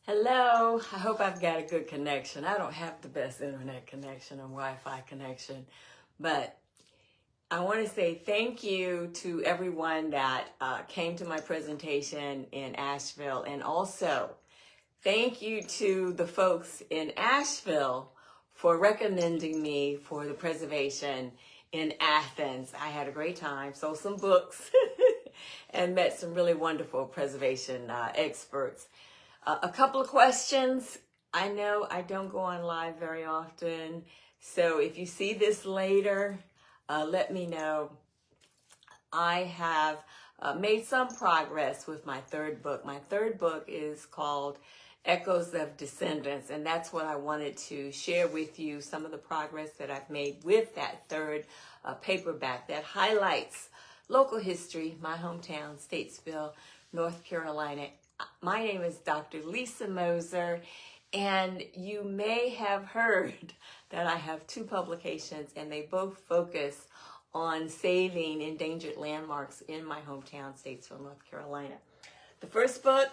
Hello, I hope I've got a good connection. I don't have the best internet connection or Wi-Fi connection, but I want to say thank you to everyone that came to my presentation in Asheville, and also thank you to the folks in Asheville for recommending me for the preservation in Athens. I had a great time, sold some books, and met some really wonderful preservation experts. A couple of questions. I know I don't go on live very often, so if you see this later, let me know. I have made some progress with my third book. My third book is called Echoes of Descendants, and that's what I wanted to share with you, some of the progress that I've made with that third paperback that highlights local history, my hometown, Statesville, North Carolina. My name is Dr. Lisa Moser, and you may have heard that I have two publications, and they both focus on saving endangered landmarks in my hometown, Statesville, North Carolina. The first book,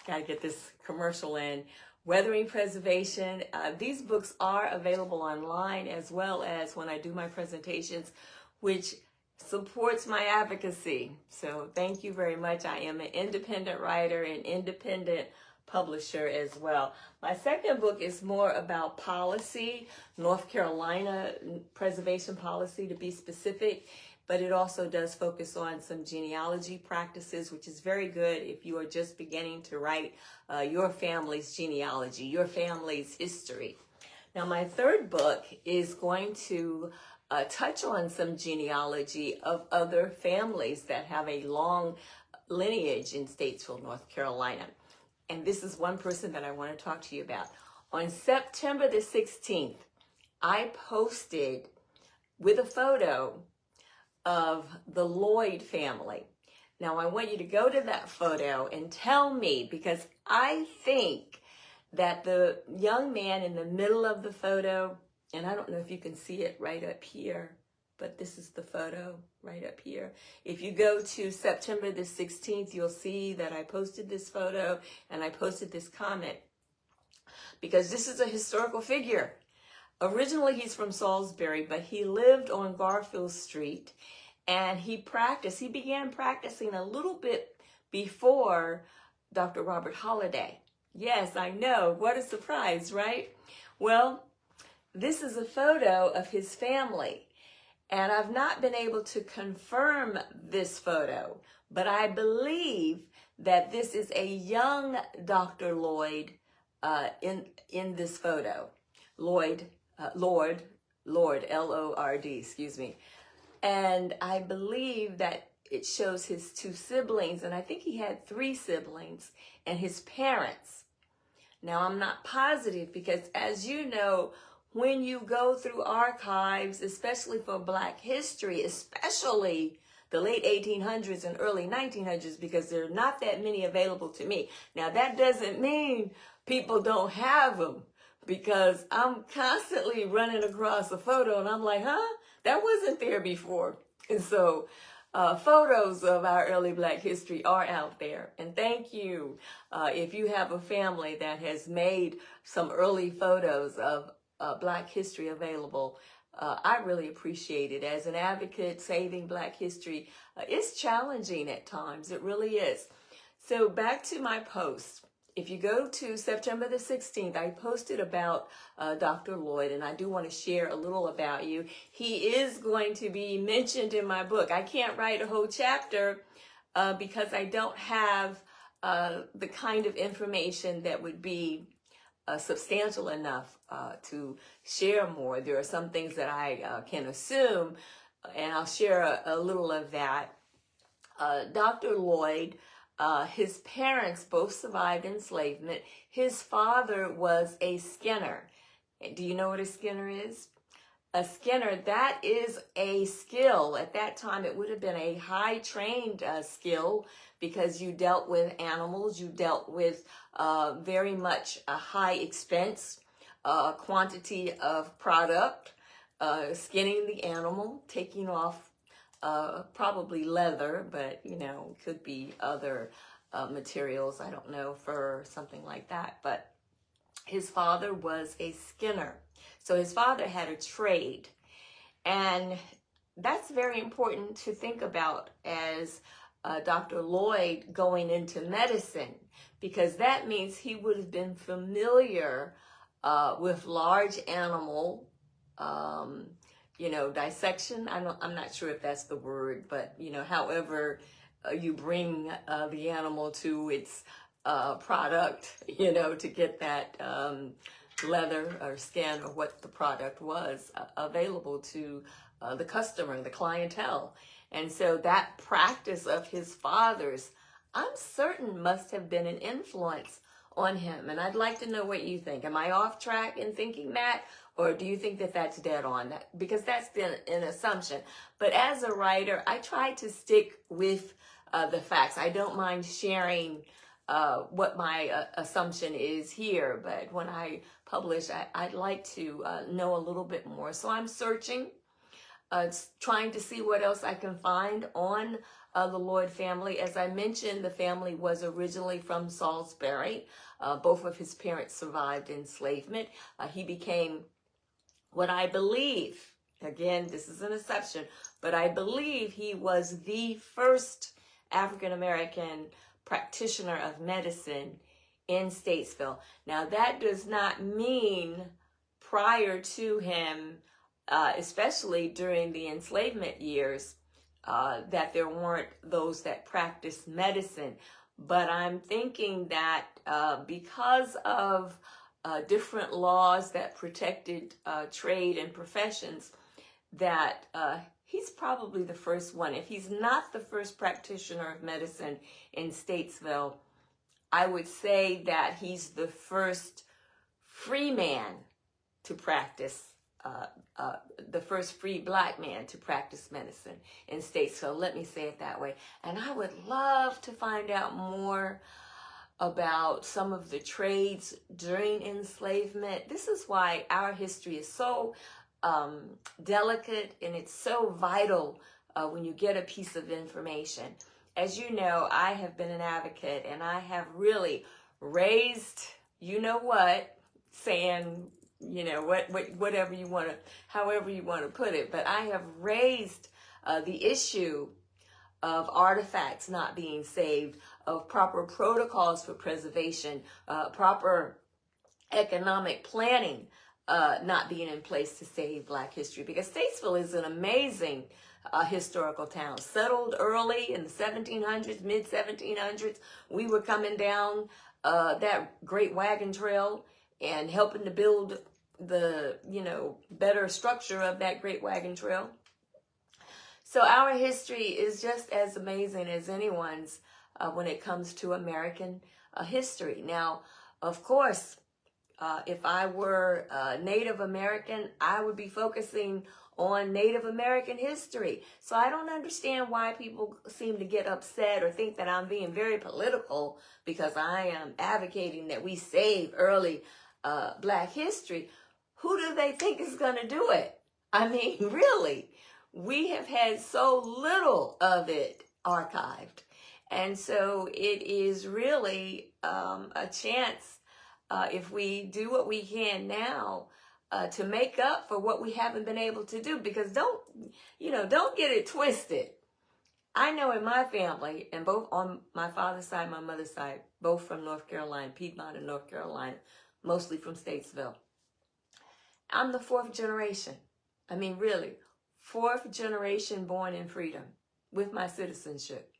got to get this commercial in, Weathering Preservation. These books are available online as well as when I do my presentations, which supports my advocacy. So thank you very much. I am an independent writer and independent publisher as well. My second book is more about policy, North Carolina preservation policy to be specific, but it also does focus on some genealogy practices, which is very good if you are just beginning to write your family's genealogy, your family's history. Now, my third book is going to touch on some genealogy of other families that have a long lineage in Statesville, North Carolina. And this is one person that I want to talk to you about. On September the 16th, I posted with a photo of the Lloyd family. Now, I want you to go to that photo and tell me, because I think that the young man in the middle of the photo, and I don't know if you can see it right up here, but this is the photo right up here. If you go to September the 16th, you'll see that I posted this photo and I posted this comment, because this is a historical figure. Originally, he's from Salisbury, but he lived on Garfield Street, and he began practicing a little bit before Dr. Robert Holliday. Yes, I know, what a surprise, right? Well, this is a photo of his family, and I've not been able to confirm this photo, but I believe that this is a young Dr. Lloyd in this photo. Lord, L-O-R-D, excuse me. And I believe that it shows his two siblings, and I think he had three siblings, and his parents. Now, I'm not positive because, as you know, when you go through archives, especially for Black history, especially the late 1800s and early 1900s, because there are not that many available to me. Now, that doesn't mean people don't have them, because I'm constantly running across a photo and I'm like, huh? That wasn't there before. And so photos of our early Black history are out there. And thank you if you have a family that has made some early photos of Black history available. I really appreciate it. As an advocate, saving Black history is challenging at times. It really is. So back to my post. If you go to September the 16th, I posted about Dr. Lloyd, and I do want to share a little about you. He is going to be mentioned in my book. I can't write a whole chapter because I don't have the kind of information that would be substantial enough to share more. There are some things that I can assume, and I'll share a little of that. Dr. Lloyd, his parents both survived enslavement. His father was a skinner. Do you know what a skinner is? A skinner, that is a skill. At that time, it would have been a high-trained skill, because you dealt with animals, you dealt with very much a high expense, quantity of product, skinning the animal, taking off probably leather, but, you know, could be other materials. I don't know, fur, something like that. But his father was a skinner. So his father had a trade. And that's very important to think about as Dr. Lloyd going into medicine, because that means he would have been familiar with large animal, dissection. I'm not sure if that's the word, but, however you bring the animal to its product, to get that leather or skin or what the product was available to the customer, the clientele. And so that practice of his father's, I'm certain, must have been an influence on him. And I'd like to know what you think. Am I off track in thinking that? Or do you think that that's dead on? Because that's been an assumption. But as a writer, I try to stick with the facts. I don't mind sharing what my assumption is here. But when I publish, I'd like to know a little bit more. So I'm searching, trying to see what else I can find on the Lloyd family. As I mentioned, the family was originally from Salisbury. Both of his parents survived enslavement. He became what I believe, again, this is an assumption, but I believe he was the first African-American practitioner of medicine in Statesville. Now, that does not mean prior to him, especially during the enslavement years, that there weren't those that practiced medicine. But I'm thinking that because of different laws that protected trade and professions, that he's probably the first one. If he's not the first practitioner of medicine in Statesville, I would say that he's the first free man to practice, the first free black man to practice medicine in Statesville. Let me say it that way. And I would love to find out more about some of the trades during enslavement. This is why our history is so delicate, and it's so vital when you get a piece of information. As you know, I have been an advocate, and I have really raised, saying, whatever you want to, however you want to put it, but I have raised the issue of artifacts not being saved, of proper protocols for preservation, proper economic planning not being in place to save Black history. Because Statesville is an amazing historical town, settled early in the 1700s, mid 1700s. We were coming down that great wagon trail and helping to build the, better structure of that great wagon trail. So our history is just as amazing as anyone's when it comes to American history. Now, of course, if I were Native American, I would be focusing on Native American history. So I don't understand why people seem to get upset or think that I'm being very political because I am advocating that we save early Black history. Who do they think is going to do it? I mean, really, we have had so little of it archived. And so it is really a chance, if we do what we can now, to make up for what we haven't been able to do. Because don't get it twisted. I know in my family, and both on my father's side, my mother's side, both from North Carolina, Piedmont and North Carolina, mostly from Statesville, I'm the fourth generation. I mean, really, fourth generation born in freedom with my citizenship.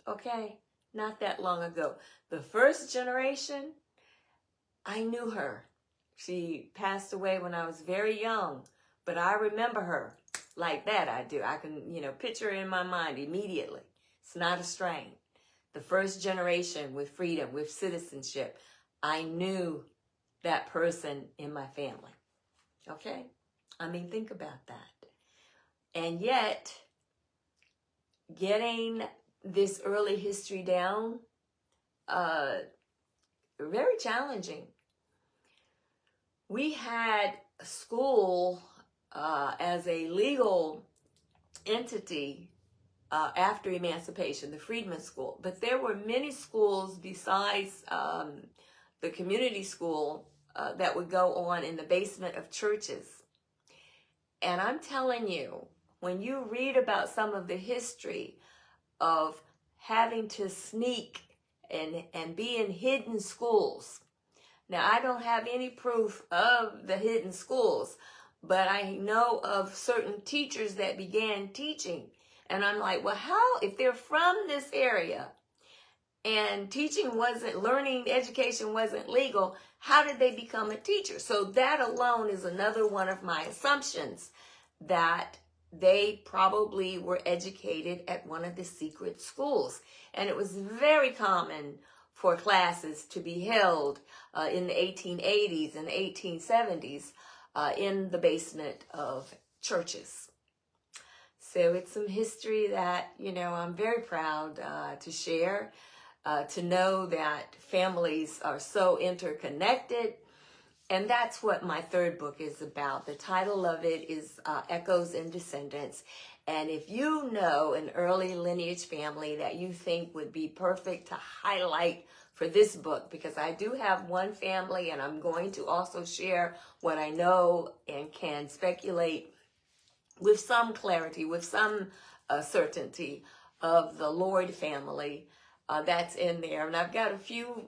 Okay? Not that long ago. The first generation, I knew her. She passed away when I was very young, but I remember her like that. I do. I can, picture her in my mind immediately. It's not a strain. The first generation with freedom, with citizenship, I knew that person in my family. Okay? I mean, think about that. And yet, getting this early history down, very challenging. We had school as a legal entity after emancipation, the Freedmen's School. But there were many schools besides the community school that would go on in the basement of churches. And I'm telling you, when you read about some of the history of having to sneak and be in hidden schools. Now, I don't have any proof of the hidden schools, but I know of certain teachers that began teaching. And I'm like, well, how, if they're from this area and learning, education wasn't legal, how did they become a teacher? So that alone is another one of my assumptions, that they probably were educated at one of the secret schools. And it was very common for classes to be held in the 1880s and 1870s in the basement of churches. So it's some history that, I'm very proud to share, to know that families are so interconnected. And that's what my third book is about. The title of it is Echoes and Descendants. And if you know an early lineage family that you think would be perfect to highlight for this book, because I do have one family, and I'm going to also share what I know and can speculate with some clarity, with some certainty, of the Lord family that's in there. And I've got a few,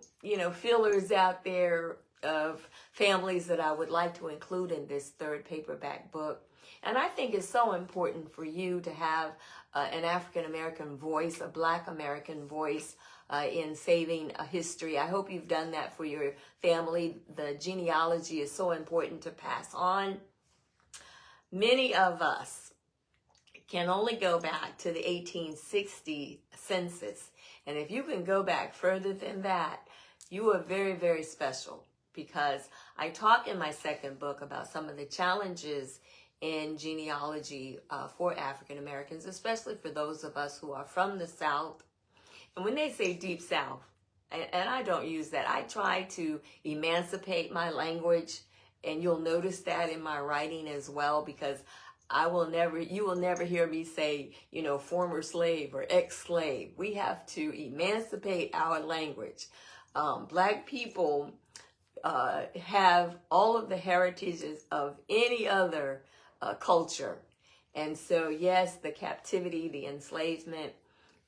fillers out there of families that I would like to include in this third paperback book. And I think it's so important for you to have an African-American voice, a Black American voice in saving a history. I hope you've done that for your family. The genealogy is so important to pass on. Many of us can only go back to the 1860 census. And if you can go back further than that, you are very, very special. Because I talk in my second book about some of the challenges in genealogy for African Americans, especially for those of us who are from the South. And when they say Deep South, and I don't use that, I try to emancipate my language, and you'll notice that in my writing as well, because you will never hear me say, former slave or ex-slave. We have to emancipate our language. Black people have all of the heritages of any other culture. And so, yes, the captivity, the enslavement,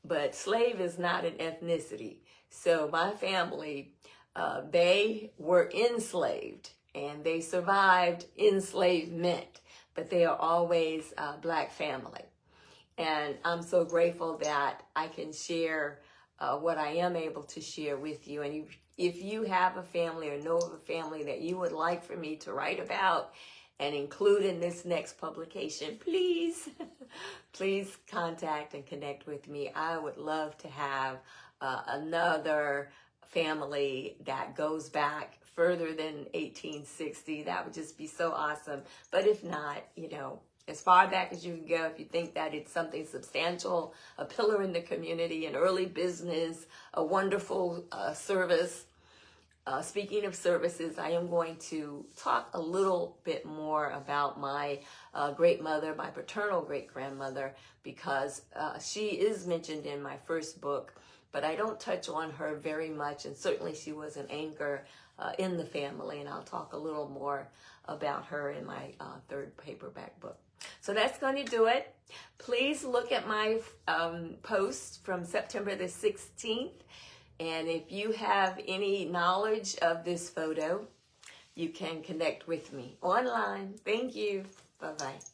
but slave is not an ethnicity. So my family, they were enslaved and they survived enslavement, but they are always a Black family. And I'm so grateful that I can share what I am able to share with you. And if you have a family or know of a family that you would like for me to write about and include in this next publication, please, please contact and connect with me. I would love to have another family that goes back further than 1860. That would just be so awesome. But if not, as far back as you can go, if you think that it's something substantial, a pillar in the community, an early business, a wonderful service. Speaking of services, I am going to talk a little bit more about my great mother, my paternal great-grandmother, because she is mentioned in my first book, but I don't touch on her very much, and certainly she was an anchor in the family, and I'll talk a little more about her in my third paperback book. So that's going to do it. Please look at my post from September the 16th. And if you have any knowledge of this photo, you can connect with me online. Thank you. Bye-bye.